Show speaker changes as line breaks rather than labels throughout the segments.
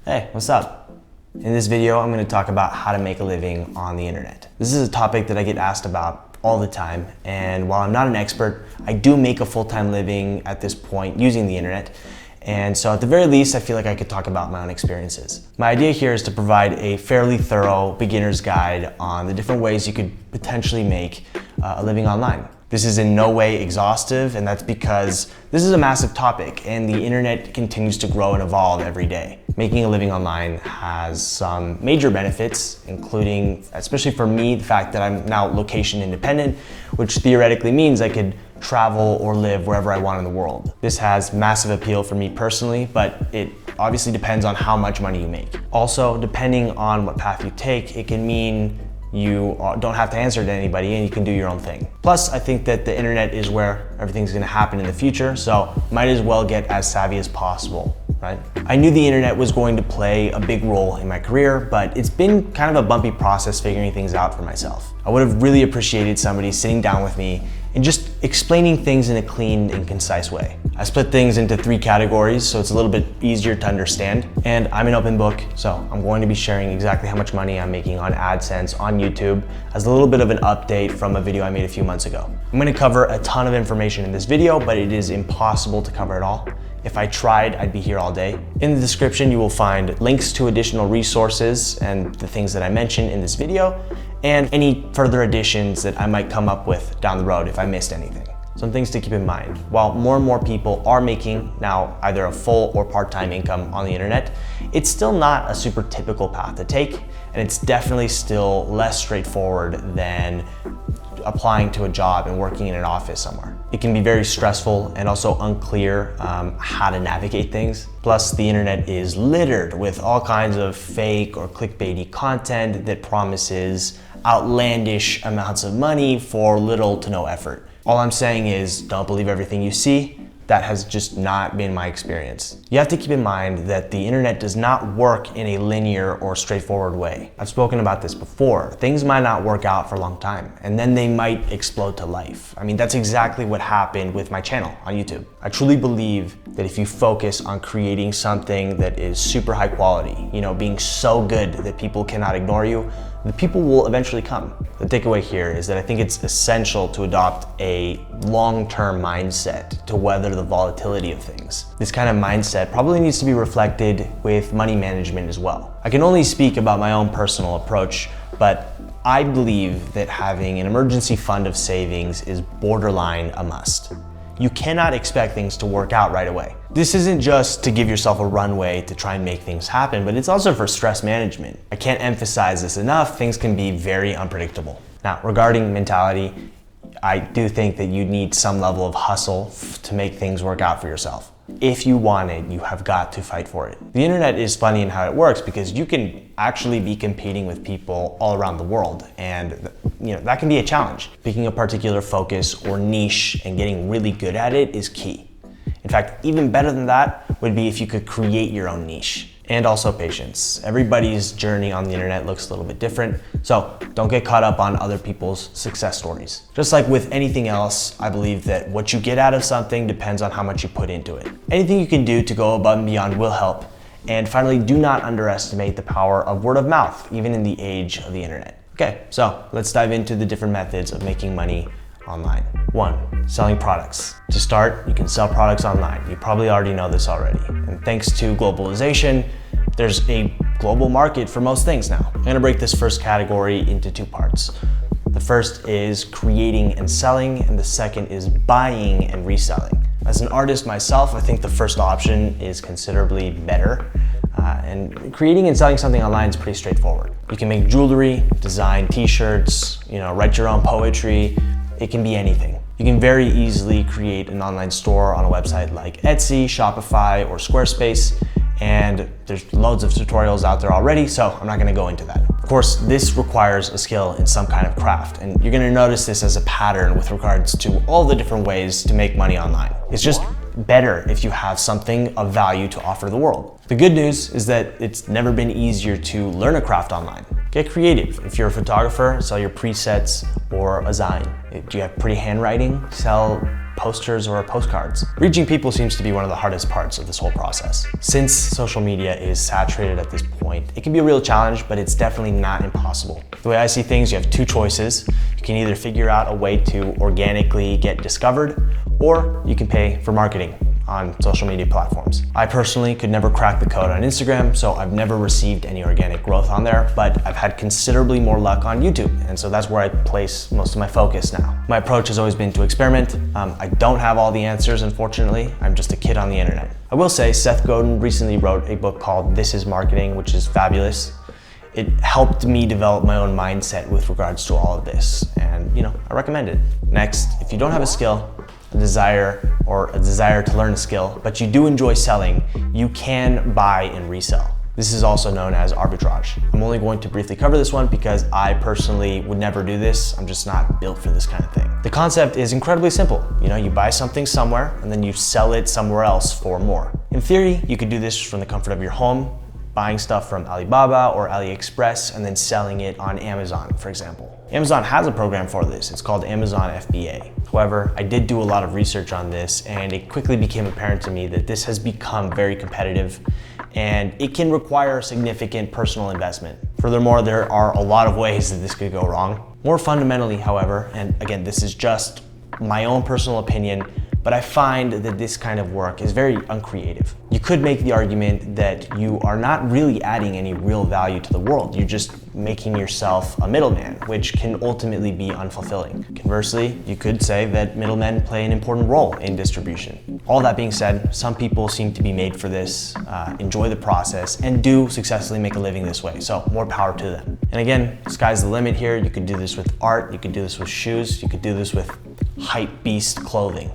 Hey, what's up? In this video, I'm going to talk about how to make a living on the internet. This is a topic that I get asked about all the time, and while I'm not an expert, I do make a full-time living at this point using the internet. And so at the very least, I feel like I could talk about my own experiences. My idea here is to provide a fairly thorough beginner's guide on the different ways you could potentially make a living online. This is in no way exhaustive, and that's because this is a massive topic and the internet continues to grow and evolve every day. Making a living online has some major benefits, including, especially for me, the fact that I'm now location independent, which theoretically means I could travel or live wherever I want in the world. This has massive appeal for me personally, but it obviously depends on how much money you make. Also, depending on what path you take, it can mean you don't have to answer to anybody and you can do your own thing. Plus, I think that the internet is where everything's gonna happen in the future, so might as well get as savvy as possible, right? I knew the internet was going to play a big role in my career, but it's been kind of a bumpy process figuring things out for myself. I would have really appreciated somebody sitting down with me and just explaining things in a clean and concise way. I split things into 3 categories, so it's a little bit easier to understand. And I'm an open book, so I'm going to be sharing exactly how much money I'm making on AdSense on YouTube as a little bit of an update from a video I made a few months ago. I'm gonna cover a ton of information in this video, but it is impossible to cover it all. If I tried, I'd be here all day. In the description, you will find links to additional resources and the things that I mentioned in this video, and any further additions that I might come up with down the road if I missed anything. Some things to keep in mind. While more and more people are making now either a full or part-time income on the internet, it's still not a super typical path to take, and it's definitely still less straightforward than applying to a job and working in an office somewhere. It can be very stressful and also unclear how to navigate things. Plus, the internet is littered with all kinds of fake or clickbaity content that promises outlandish amounts of money for little to no effort. All I'm saying is don't believe everything you see. That has just not been my experience. You have to keep in mind that the internet does not work in a linear or straightforward way. I've spoken about this before. Things might not work out for a long time, and then they might explode to life. I mean, that's exactly what happened with my channel on YouTube. I truly believe that if you focus on creating something that is super high quality, being so good that people cannot ignore you, the people will eventually come. The takeaway here is that I think it's essential to adopt a long-term mindset to weather the volatility of things. This kind of mindset probably needs to be reflected with money management as well. I can only speak about my own personal approach, but I believe that having an emergency fund of savings is borderline a must. You cannot expect things to work out right away. This isn't just to give yourself a runway to try and make things happen, but it's also for stress management. I can't emphasize this enough, things can be very unpredictable. Now, regarding mentality, I do think that you need some level of hustle to make things work out for yourself. If you want it, you have got to fight for it. The internet is funny in how it works because you can actually be competing with people all around the world, and that can be a challenge. Picking a particular focus or niche and getting really good at it is key. In fact, even better than that would be if you could create your own niche. And also patience. Everybody's journey on the internet looks a little bit different, so don't get caught up on other people's success stories. Just like with anything else, I believe that what you get out of something depends on how much you put into it. Anything you can do to go above and beyond will help. And finally, do not underestimate the power of word of mouth, even in the age of the internet. Okay, so let's dive into the different methods of making money online. 1, selling products. To start, you can sell products online. You probably already know this already. And thanks to globalization, there's a global market for most things now. I'm gonna break this first category into 2 parts. The first is creating and selling, and the second is buying and reselling. As an artist myself, I think the first option is considerably better. And creating and selling something online is pretty straightforward. You can make jewelry, design t-shirts, write your own poetry. It can be anything. You can very easily create an online store on a website like Etsy, Shopify, or Squarespace, and there's loads of tutorials out there already, so I'm not gonna go into that. Of course, this requires a skill in some kind of craft, and you're gonna notice this as a pattern with regards to all the different ways to make money online. It's just better if you have something of value to offer the world. The good news is that it's never been easier to learn a craft online. Get creative. If you're a photographer, sell your presets or a Zine. Do you have pretty handwriting? Sell posters or postcards. Reaching people seems to be one of the hardest parts of this whole process. Since social media is saturated at this point, it can be a real challenge, but it's definitely not impossible. The way I see things, you have two choices. You can either figure out a way to organically get discovered, or you can pay for marketing on social media platforms. I personally could never crack the code on Instagram, so I've never received any organic growth on there, but I've had considerably more luck on YouTube, and so that's where I place most of my focus now. My approach has always been to experiment. I don't have all the answers, unfortunately. I'm just a kid on the internet. I will say Seth Godin recently wrote a book called This Is Marketing, which is fabulous. It helped me develop my own mindset with regards to all of this, and I recommend it. Next, if you don't have a skill, a desire to learn a skill, but you do enjoy selling, you can buy and resell. This is also known as arbitrage. I'm only going to briefly cover this one because I personally would never do this. I'm just not built for this kind of thing. The concept is incredibly simple. You buy something somewhere and then you sell it somewhere else for more. In theory, you could do this from the comfort of your home, buying stuff from Alibaba or AliExpress and then selling it on Amazon, for example. Amazon has a program for this. It's called Amazon FBA. However, I did do a lot of research on this and it quickly became apparent to me that this has become very competitive and it can require significant personal investment. Furthermore, there are a lot of ways that this could go wrong. More fundamentally, however, and again, this is just my own personal opinion, but I find that this kind of work is very uncreative. You could make the argument that you are not really adding any real value to the world. You're just making yourself a middleman, which can ultimately be unfulfilling. Conversely, you could say that middlemen play an important role in distribution. All that being said, some people seem to be made for this, enjoy the process, and do successfully make a living this way. So more power to them. And again, sky's the limit here. You could do this with art, you could do this with shoes, you could do this with hype beast clothing.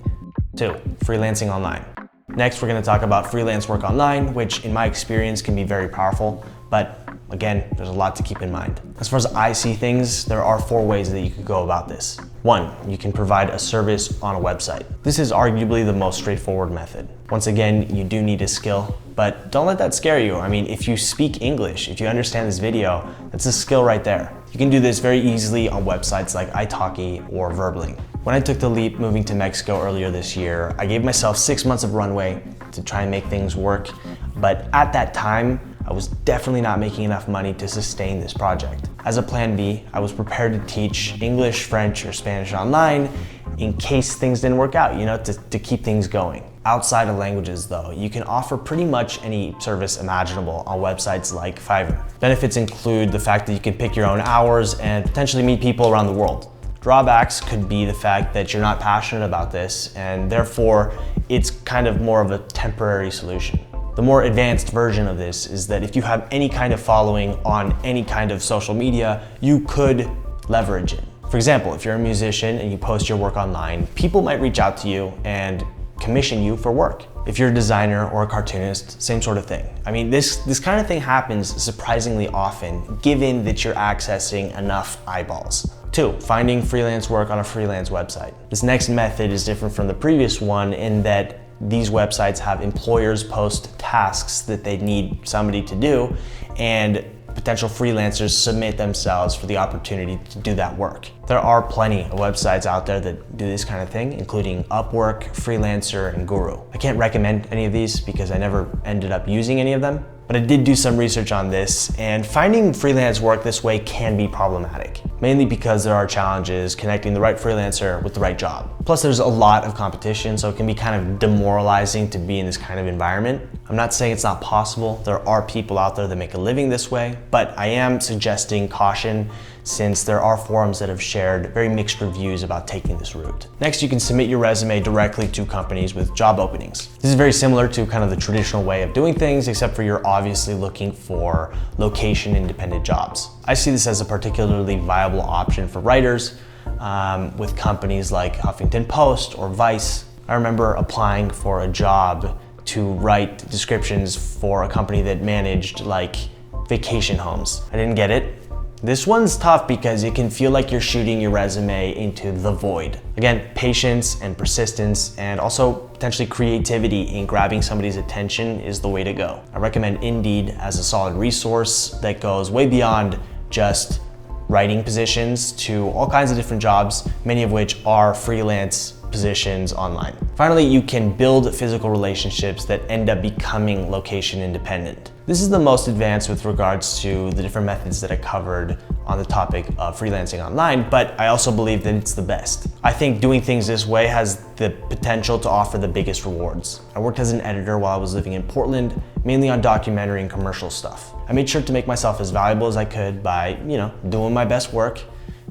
2, freelancing online. Next, we're going to talk about freelance work online, which in my experience can be very powerful, but again, there's a lot to keep in mind. As far as I see things, there are 4 ways that you could go about this. 1, you can provide a service on a website. This is arguably the most straightforward method. Once again, you do need a skill, but don't let that scare you. I mean, if you speak English, if you understand this video, that's a skill right there. You can do this very easily on websites like italki or Verbling. When I took the leap moving to Mexico earlier this year, I gave myself 6 months of runway to try and make things work. But at that time, I was definitely not making enough money to sustain this project. As a plan B, I was prepared to teach English, French, or Spanish online in case things didn't work out, to keep things going. Outside of languages though, you can offer pretty much any service imaginable on websites like Fiverr. Benefits include the fact that you can pick your own hours and potentially meet people around the world. Drawbacks could be the fact that you're not passionate about this and therefore it's kind of more of a temporary solution. The more advanced version of this is that if you have any kind of following on any kind of social media, you could leverage it. For example, if you're a musician and you post your work online, people might reach out to you and commission you for work. If you're a designer or a cartoonist, same sort of thing. I mean, this kind of thing happens surprisingly often, given that you're accessing enough eyeballs. 2, finding freelance work on a freelance website. This next method is different from the previous one in that these websites have employers post tasks that they need somebody to do, and potential freelancers submit themselves for the opportunity to do that work. There are plenty of websites out there that do this kind of thing, including Upwork, Freelancer, and Guru. I can't recommend any of these because I never ended up using any of them, but I did do some research on this, and finding freelance work this way can be problematic, mainly because there are challenges connecting the right freelancer with the right job. Plus there's a lot of competition, so it can be kind of demoralizing to be in this kind of environment. I'm not saying it's not possible. There are people out there that make a living this way, but I am suggesting caution since there are forums that have shared very mixed reviews about taking this route. Next, you can submit your resume directly to companies with job openings. This is very similar to kind of the traditional way of doing things, except for you're obviously looking for location-independent jobs. I see this as a particularly viable option for writers with companies like Huffington Post or Vice. I remember applying for a job to write descriptions for a company that managed like vacation homes. I didn't get it. This one's tough because it can feel like you're shooting your resume into the void. Again, patience and persistence and also potentially creativity in grabbing somebody's attention is the way to go. I recommend Indeed as a solid resource that goes way beyond just writing positions to all kinds of different jobs, many of which are freelance positions online. Finally, you can build physical relationships that end up becoming location independent. This is the most advanced with regards to the different methods that I covered on the topic of freelancing online, but I also believe that it's the best. I think doing things this way has the potential to offer the biggest rewards. I worked as an editor while I was living in Portland, mainly on documentary and commercial stuff. I made sure to make myself as valuable as I could by, doing my best work,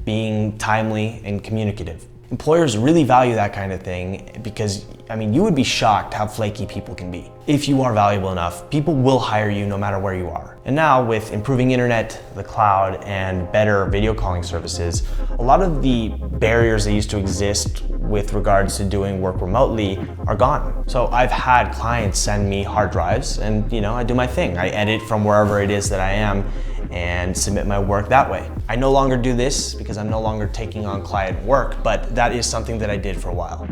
being timely and communicative. Employers really value that kind of thing because, you would be shocked how flaky people can be. If you are valuable enough, people will hire you no matter where you are. And now with improving internet, the cloud, and better video calling services, a lot of the barriers that used to exist with regards to doing work remotely are gone. So I've had clients send me hard drives and, I do my thing. I edit from wherever it is that I am and submit my work that way. I no longer do this because I'm no longer taking on client work, but that is something that I did for a while.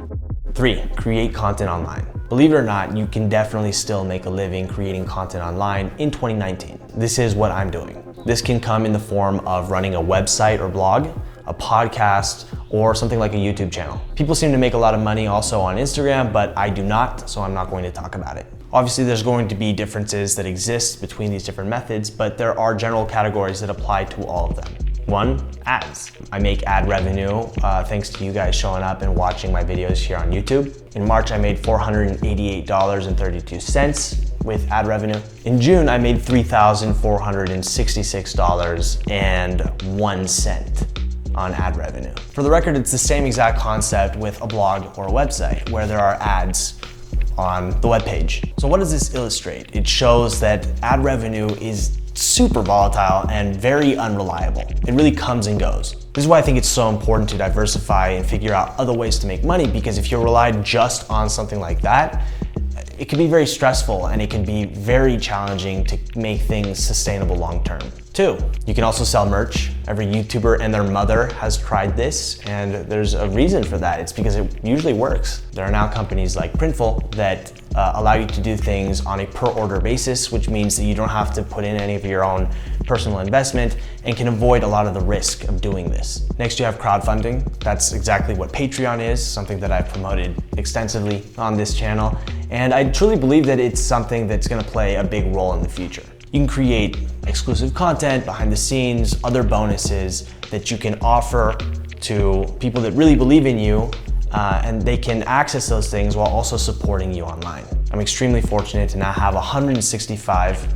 3, create content online. Believe it or not, you can definitely still make a living creating content online in 2019. This is what I'm doing. This can come in the form of running a website or blog, a podcast, or something like a YouTube channel. People seem to make a lot of money also on Instagram, but I do not, so I'm not going to talk about it. Obviously, there's going to be differences that exist between these different methods, but there are general categories that apply to all of them. 1, ads. I make ad revenue thanks to you guys showing up and watching my videos here on YouTube. In March, I made $488.32 with ad revenue. In June, I made $3,466.01 on ad revenue. For the record, it's the same exact concept with a blog or a website where there are ads on the webpage. So what does this illustrate? It shows that ad revenue is super volatile and very unreliable. It really comes and goes. This is why I think it's so important to diversify and figure out other ways to make money, because if you rely just on something like that, it can be very stressful and it can be very challenging to make things sustainable long term. 2, you can also sell merch. Every YouTuber and their mother has tried this, and there's a reason for that. It's because it usually works. There are now companies like Printful that allow you to do things on a per order basis, which means that you don't have to put in any of your own personal investment and can avoid a lot of the risk of doing this. Next, you have crowdfunding. That's exactly what Patreon is, something that I've promoted extensively on this channel. And I truly believe that it's something that's gonna play a big role in the future. You can create exclusive content, behind the scenes, other bonuses that you can offer to people that really believe in you, and they can access those things while also supporting you online. I'm extremely fortunate to now have 165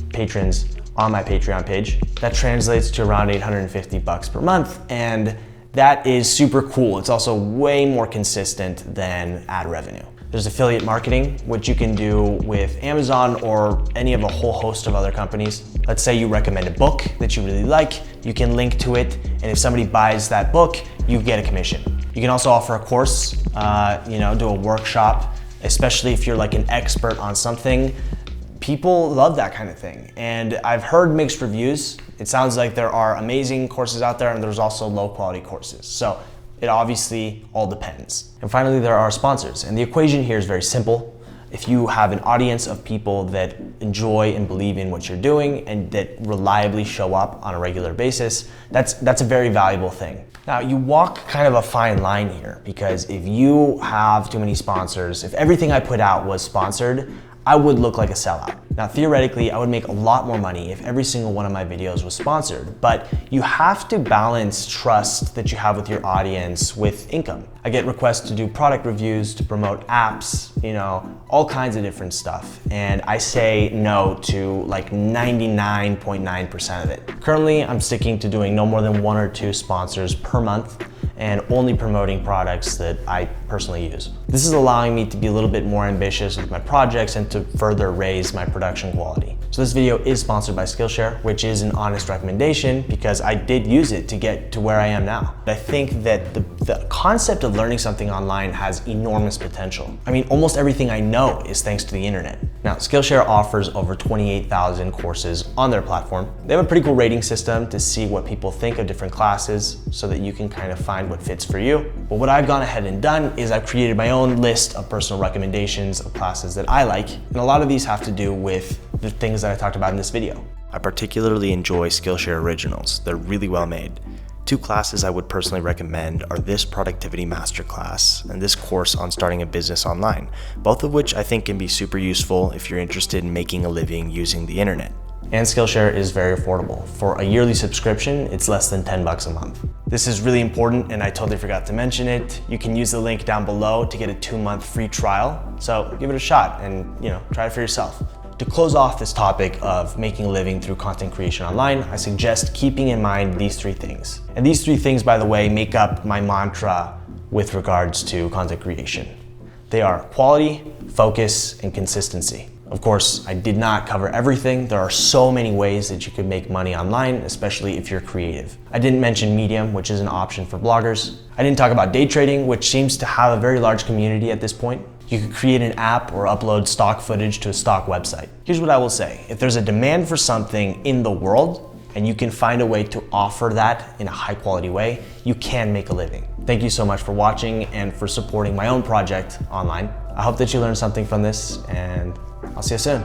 patrons on my Patreon page. That translates to around $850 per month, and that is super cool. It's also way more consistent than ad revenue. There's affiliate marketing, which you can do with Amazon or any of a whole host of other companies. Let's say you recommend a book that you really like, you can link to it, and if somebody buys that book, you get a commission. You can also offer a course, do a workshop, especially if you're like an expert on something. People love that kind of thing. And I've heard mixed reviews. It sounds like there are amazing courses out there and there's also low quality courses. So it obviously all depends. And finally, there are sponsors. And the equation here is very simple. If you have an audience of people that enjoy and believe in what you're doing and that reliably show up on a regular basis, that's a very valuable thing. Now, you walk kind of a fine line here, because if you have too many sponsors, if everything I put out was sponsored, I would look like a sellout. Now, theoretically, I would make a lot more money if every single one of my videos was sponsored, but you have to balance trust that you have with your audience with income. I get requests to do product reviews, to promote apps, all kinds of different stuff. And I say no to like 99.9% of it. Currently, I'm sticking to doing no more than 1 or 2 sponsors per month and only promoting products that I personally use. This is allowing me to be a little bit more ambitious with my projects and to further raise my production quality. So this video is sponsored by Skillshare, which is an honest recommendation because I did use it to get to where I am now. I think that the concept of learning something online has enormous potential. Almost everything I know is thanks to the internet. Now, Skillshare offers over 28,000 courses on their platform. They have a pretty cool rating system to see what people think of different classes so that you can kind of find what fits for you. But what I've gone ahead and done is I've created my own list of personal recommendations of classes that I like. And a lot of these have to do with the things that I talked about in this video. I particularly enjoy Skillshare Originals. They're really well made. Two classes I would personally recommend are this productivity masterclass and this course on starting a business online, both of which I think can be super useful if you're interested in making a living using the internet. And Skillshare is very affordable. For a yearly subscription, it's less than 10 bucks a month. This is really important and I totally forgot to mention it. You can use the link down below to get a 2-month free trial. So give it a shot and try it for yourself. To close off this topic of making a living through content creation online, I suggest keeping in mind these 3 things. And these 3 things, by the way, make up my mantra with regards to content creation. They are quality, focus, and consistency. Of course, I did not cover everything. There are so many ways that you could make money online, especially if you're creative. I didn't mention Medium, which is an option for bloggers. I didn't talk about day trading, which seems to have a very large community at this point. You could create an app or upload stock footage to a stock website. Here's what I will say. If there's a demand for something in the world, and you can find a way to offer that in a high quality way, you can make a living. Thank you so much for watching and for supporting my own project online. I hope that you learned something from this, and I'll see you soon.